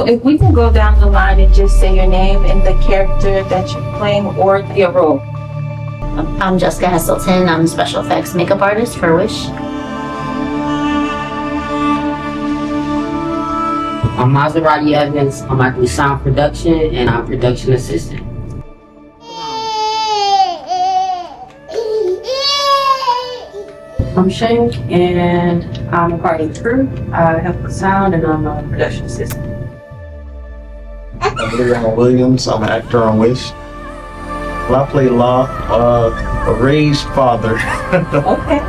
If we can go down the line and just say your name and the character that you're playing or your role. I'm Jessica Hesselton. I'm a special effects makeup artist for Wish. I'm Maserati Evans. I do sound production and I'm production assistant. I'm Shane and I'm a part of the crew. I help with sound and I'm a production assistant. I'm Leon Williams. I'm an actor on Wish. Well, I play Law, a raised father. Okay.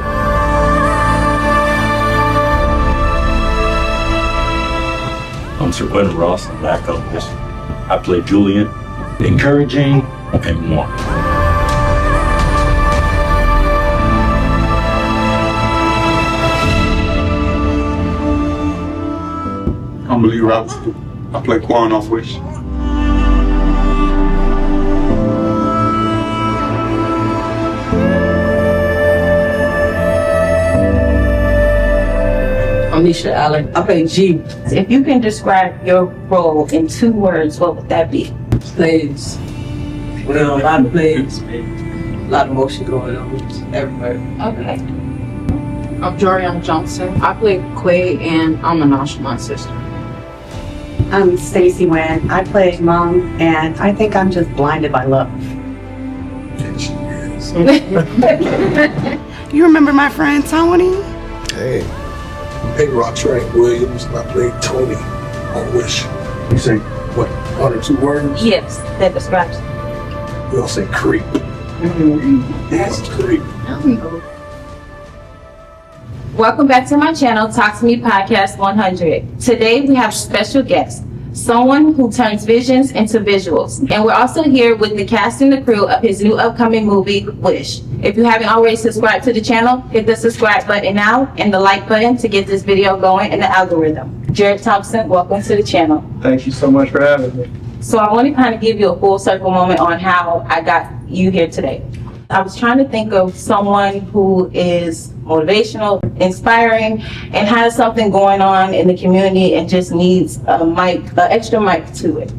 I'm Sir Quentin Ross. I'm back on Wish. I play Julian, encouraging and more. I'm Lee Robinson. I play Quan off Wish. I'm Nisha Allen. I play G. If you can describe your role in 2 words, what would that be? Plays. Well, a lot of plays, man. A lot of motion going on everywhere. Okay. I'm Jorian Johnson. I play Quay and I'm a nonchalant sister. I'm Stacey Wan. I play Mom, and I think I'm just blinded by love. You remember my friend Tony? Hey, Roxanne Williams, and I played Tony on Wish. You say what? 1 or 2 words? Yes, that describes. We all say creep. Yes, creep. Welcome back to my channel, Talk2Me Podcast 100. Today we have special guest, someone who turns visions into visuals. And we're also here with the cast and the crew of his new upcoming movie, Wish. If you haven't already subscribed to the channel, hit the subscribe button now and the like button to get this video going in the algorithm. Jared Thompson, welcome to the channel. Thank you so much for having me. So I want to kind of give you a full circle moment on how I got you here today. I was trying to think of someone who is motivational, inspiring, and has something going on in the community and just needs a mic, an extra mic to it.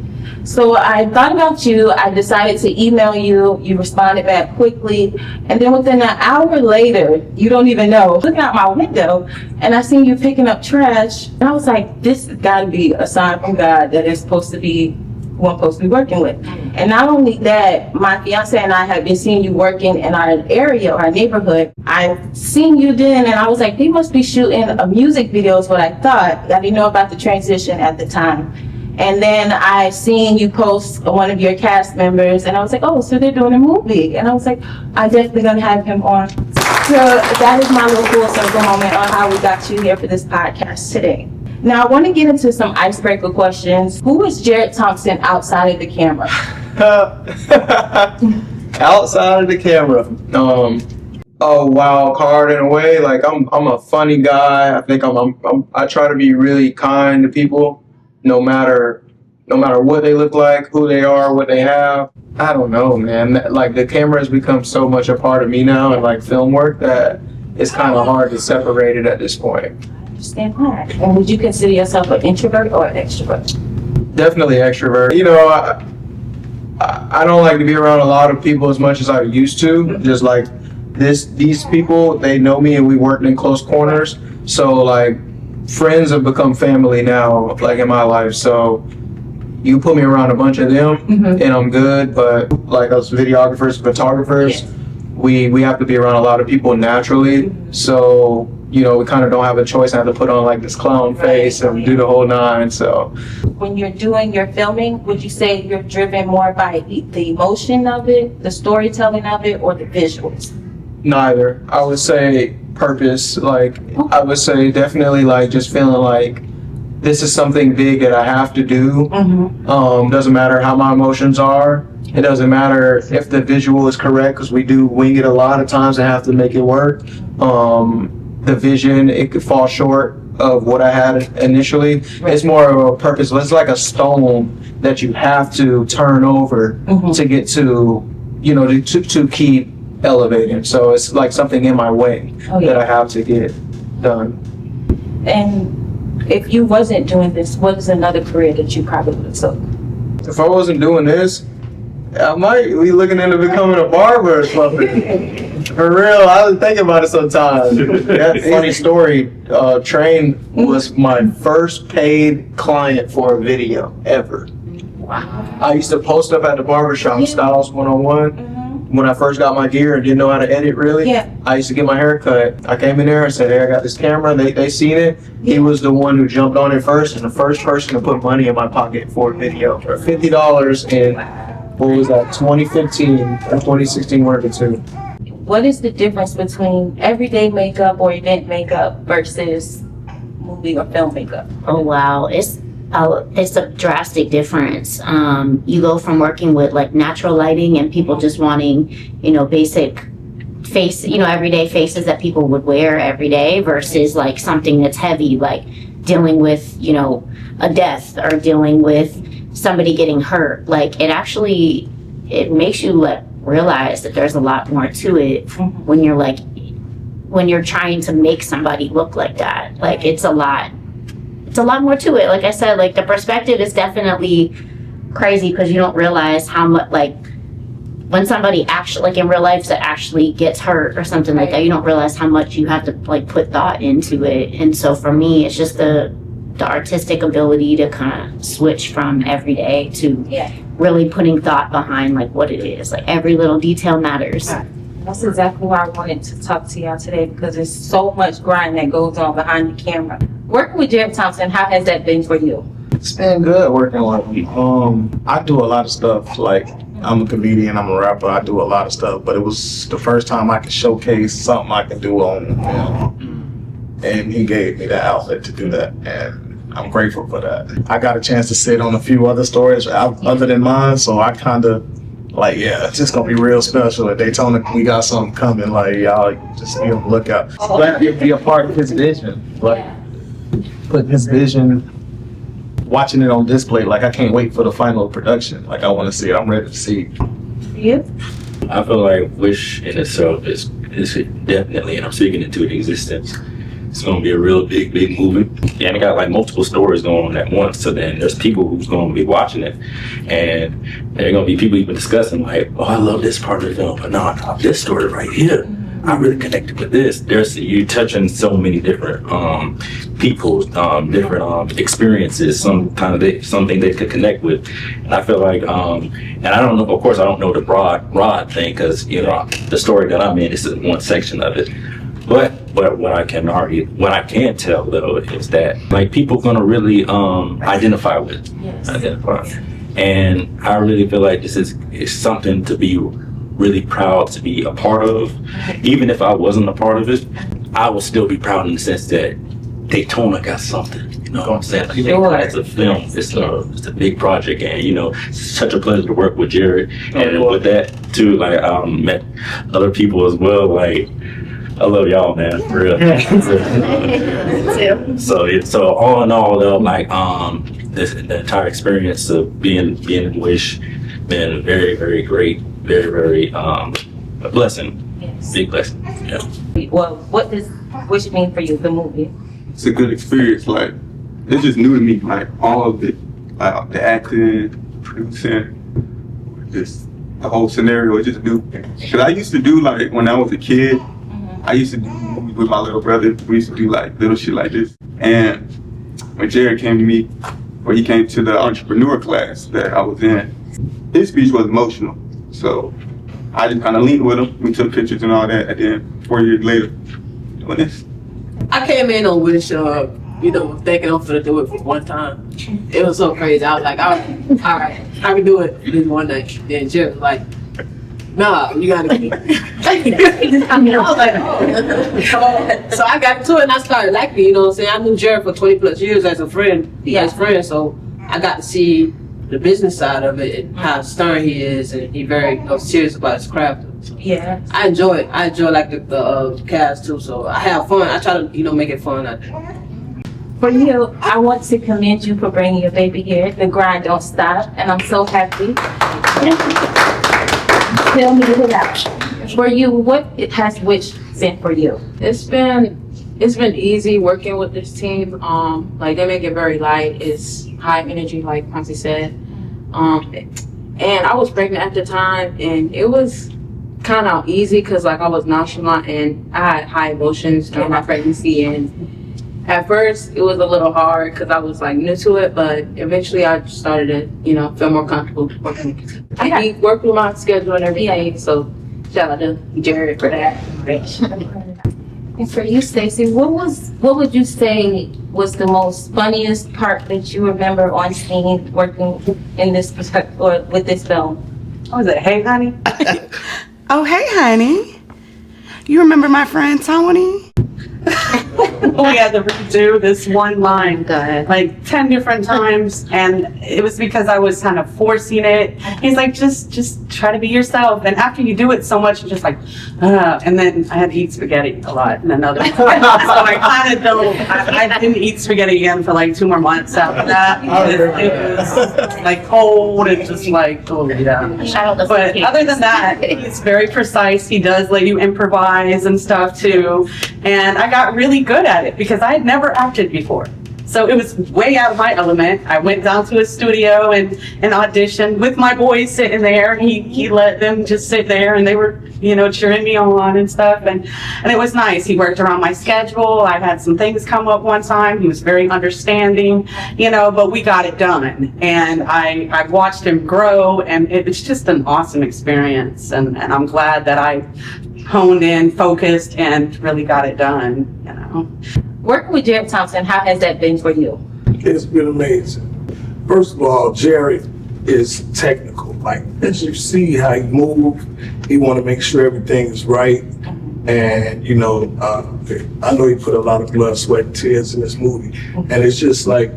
So I thought about you. I decided to email you. You responded back quickly. And then within an hour later, you don't even know, looking out my window, and I seen you picking up trash. And I was like, this has got to be a sign from God that it's supposed to be who I'm supposed to be working with. And not only that, my fiance and I have been seeing you working in our area, our neighborhood. I've seen you then, and I was like, they must be shooting a music video is what I thought. I didn't know about the transition at the time. And then I seen you post one of your cast members, and I was like, oh, so they're doing a movie. And I was like, I'm definitely gonna have him on. So that is my little full circle moment on how we got you here for this podcast today. Now, I want to get into some icebreaker questions. Who is Jared Thompson outside of the camera? Outside of the camera, a wild card in a way. Like I'm a funny guy. I think I try to be really kind to people, no matter what they look like, who they are, what they have. I don't know, man. Like the camera has become so much a part of me now, and like film work, that it's kind of hard to separate it at this point. Understand that. And would you consider yourself an introvert or an extrovert? Definitely extrovert. You know, I don't like to be around a lot of people as much as I used to. Just like these people, they know me and we worked in close corners. So like friends have become family now, like in my life. So you put me around a bunch of them and I'm good. But like us videographers, photographers, we have to be around a lot of people naturally. So you know, we kind of don't have a choice. I have to put on like this clown face and do the whole 9. So when you're doing your filming, would you say you're driven more by the emotion of it, the storytelling of it, or the visuals? Neither. I would say purpose. Like I would say definitely like just feeling like this is something big that I have to do. Doesn't matter how my emotions are. It doesn't matter if the visual is correct, because we do wing it a lot of times and have to make it work. The vision, it could fall short of what I had initially. It's more of a purpose. It's like a stone that you have to turn over to get to, you know, to keep elevating. So it's like something in my way that I have to get done. And if you wasn't doing this, what is another career that you probably would have took? If I wasn't doing this, I might be looking into becoming a barber or something. For real, I was thinking about it sometimes. That funny story, Train was my first paid client for a video ever. Wow. I used to post up at the barbershop, Styles 101. When I first got my gear and didn't know how to edit really, I used to get my hair cut. I came in there and said, hey, I got this camera. They seen it. He was the one who jumped on it first and the first person to put money in my pocket for a video. For $50 in, what was that, 2015 or 2016, one of the two. What is the difference between everyday makeup or event makeup versus movie or film makeup? Oh wow, it's a drastic difference. You go from working with like natural lighting and people just wanting, basic face, everyday faces that people would wear every day versus like something that's heavy, like dealing with, a death or dealing with somebody getting hurt. Like it makes you like realize that there's a lot more to it when you're trying to make somebody look like that. Like it's a lot more to it. Like I said, like the perspective is definitely crazy because you don't realize how much, like when somebody actually, like in real life, that actually gets hurt or something like that, you don't realize how much you have to like put thought into it. And so for me, it's just the artistic ability to kind of switch from everyday to really putting thought behind like what it is. Like every little detail matters. That's exactly why I wanted to talk to y'all today, because there's so much grind that goes on behind the camera. Working with Jared Thompson, how has that been for you? It's been good working with me. I do a lot of stuff. Like I'm a comedian, I'm a rapper, I do a lot of stuff, but it was the first time I could showcase something I can do on film. And he gave me the outlet to do that, and I'm grateful for that. I got a chance to sit on a few other stories other than mine, so I kind of like, it's just gonna be real special. At Daytona, we got something coming. Like y'all, just be on the lookout. Glad to be a part of his vision. Like putting his vision, watching it on display. Like I can't wait for the final production. Like I want to see it. I'm ready to see it. You? I feel like Wish in itself is definitely, and I'm speaking into existence. It's gonna be a real big movie, and it got like multiple stories going on at once. So then there's people who's gonna be watching it, and there are gonna be people even discussing like, oh, I love this part of the film, but no, this story right here, I really connected with this. You're touching so many different people, different experiences, something they could connect with. And I feel like, and I don't know, of course, I don't know the broad thing because the story that I'm in is one section of it. But what I can tell though is that like people gonna really identify with, and I really feel like this is something to be really proud to be a part of. Even if I wasn't a part of it, I would still be proud in the sense that Daytona got something. You know what I'm saying? Like, it's a film. It's a big project, and it's such a pleasure to work with Jared. And with that too, like met other people as well. Like I love y'all, man, for real. So all in all, though, like the entire experience of being in Wish been very, very great, very, a blessing, big blessing. Yeah. Well, what does Wish mean for you, the movie? It's a good experience. Like it's just new to me. Like all of it, like the acting, producing, just the whole scenario is just new. Cause I used to do like when I was a kid. I used to do movies with my little brother. We used to do like little shit like this. And when Jared came to me, or he came to the entrepreneur class that I was in, his speech was emotional. So I just kind of leaned with him. We took pictures and all that. And then 4 years later, doing this. I came in on Wish, thinking I'm gonna do it for one time. It was so crazy. I was like, all right, I can do it this one night. Then Jared was like, nah, you gotta be. I was like, oh. So I got to it and I started liking it, you know what I'm saying? I knew Jared for 20 plus years as a friend, so I got to see the business side of it and how stern he is, and he very serious about his craft. So yeah. I enjoy it. I enjoy like the cast too, so I have fun. I try to, make it fun out there. For you, I want to commend you for bringing your baby here. The grind don't stop, and I'm so happy. Tell me it out. For you, what has Wish been for you? It's been It's been easy working with this team. Like they make it very light. It's high energy, like Ponce said. And I was pregnant at the time, and it was kind of easy because like I was nonchalant and I had high emotions during my pregnancy. And at first it was a little hard because I was like new to it, but eventually I started to, feel more comfortable working. I work with my schedule and everything. So shout out to Jared for that. And for you, Stacey, what would you say was the most funniest part that you remember on scene working in this or with this film? What was it? Hey, honey? Oh, hey, honey. You remember my friend Tony? We had to redo this one line like 10 different times, and it was because I was kind of forcing it. He's like, just try to be yourself. And after you do it so much, you're just like, and then I had to eat spaghetti a lot in another one. So I kind of don't, I didn't eat spaghetti again for like 2 more months after that. It was like cold and just like, oh yeah. But other than that, he's very precise. He does let you improvise and stuff too. And I got really good at it because I had never acted before. So it was way out of my element. I went down to his studio and auditioned with my boys sitting there. He let them just sit there and they were, cheering me on and stuff. And it was nice. He worked around my schedule. I had some things come up one time. He was very understanding, but we got it done. And I watched him grow, and it's just an awesome experience. And I'm glad that I honed in, focused, and really got it done, Working with Jared Thompson, how has that been for you? It's been amazing. First of all, Jared is technical. Like, as you see how he moves, he want to make sure everything is right. And, I know he put a lot of blood, sweat, and tears in this movie. And it's just like,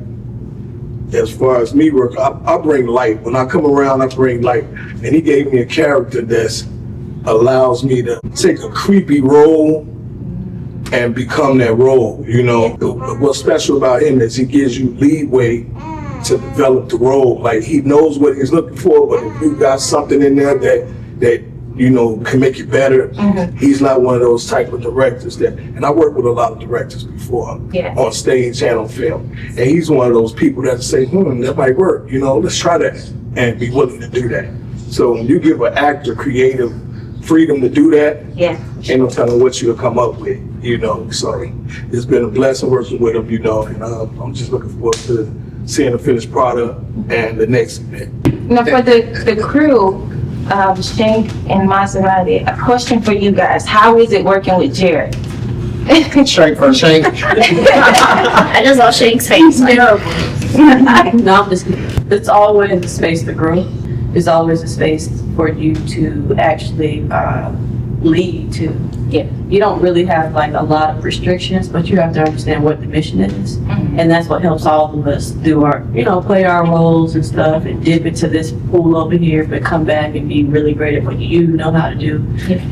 as far as me work, I bring light. When I come around, I bring light. And he gave me a character that allows me to take a creepy role and become that role. What's special about him is he gives you leeway to develop the role. Like, he knows what he's looking for, but if you got something in there that can make it better, he's not one of those type of directors and I worked with a lot of directors before on stage and on film, and he's one of those people that say, that might work, let's try that, and be willing to do that. So when you give an actor creative freedom to do that, ain't no telling what you'll come up with, so it's been a blessing working with him, and I'm just looking forward to seeing the finished product and the next event. For the crew, Shank and Maserati, a question for you guys. How is it working with Jared? Shank first, Shank. I just saw Shank's face. No, it's always a space to grow. There's always a space for you to actually lead to. You don't really have like a lot of restrictions, but you have to understand what the mission is. And that's what helps all of us do our, play our roles and stuff and dip into this pool over here, but come back and be really great at what you know how to do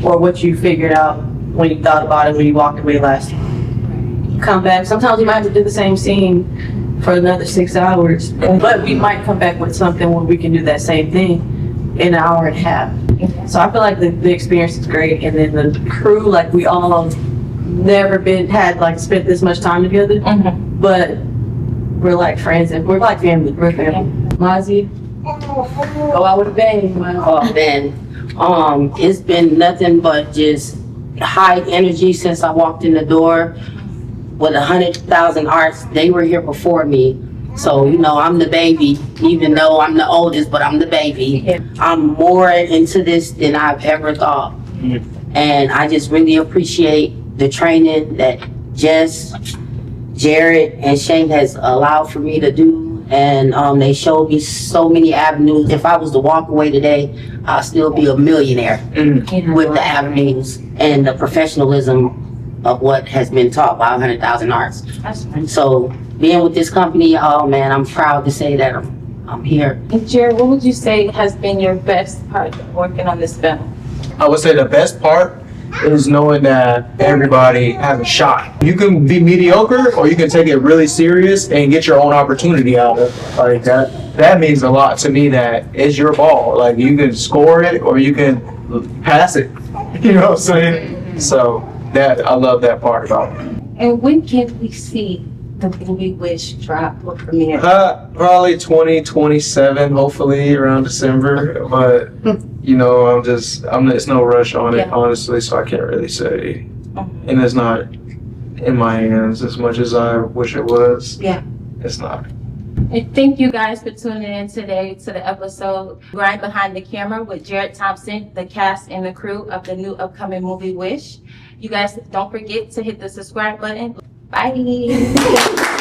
or what you figured out when you thought about it when you walked away last time. You come back. Sometimes you might have to do the same scene for another 6 hours, but we might come back with something where we can do that same thing in an hour and a half. So I feel like the experience is great, and then the crew, like we all never spent this much time together, but we're like friends and we're like family. We're family. Mozzie, go out with a bang. Oh man, it's been nothing but just high energy since I walked in the door. With 100,000 arts, they were here before me. So, I'm the baby, even though I'm the oldest, but I'm the baby. I'm more into this than I've ever thought. And I just really appreciate the training that Jess, Jared, and Shane has allowed for me to do. And they showed me so many avenues. If I was to walk away today, I'll still be a millionaire with the avenues and the professionalism of what has been taught by 100,000 arts. So being with this company, oh man, I'm proud to say that I'm here. And Jared, what would you say has been your best part of working on this film? I would say the best part is knowing that everybody has a shot. You can be mediocre or you can take it really serious and get your own opportunity out of it. Like that means a lot to me, that it's your ball. Like, you can score it or you can pass it. You know what I'm saying? So that, I love that part about it. And when can we see the movie Wish drop or premiere? Probably 2027, hopefully around December. But it's no rush on it, Yeah. honestly. So I can't really say, and it's not in my hands as much as I wish it was. Yeah. It's not. And thank you guys for tuning in today to the episode Right Behind the Camera with Jared Thompson, the cast and the crew of the new upcoming movie Wish. You guys don't forget to hit the subscribe button. Bye.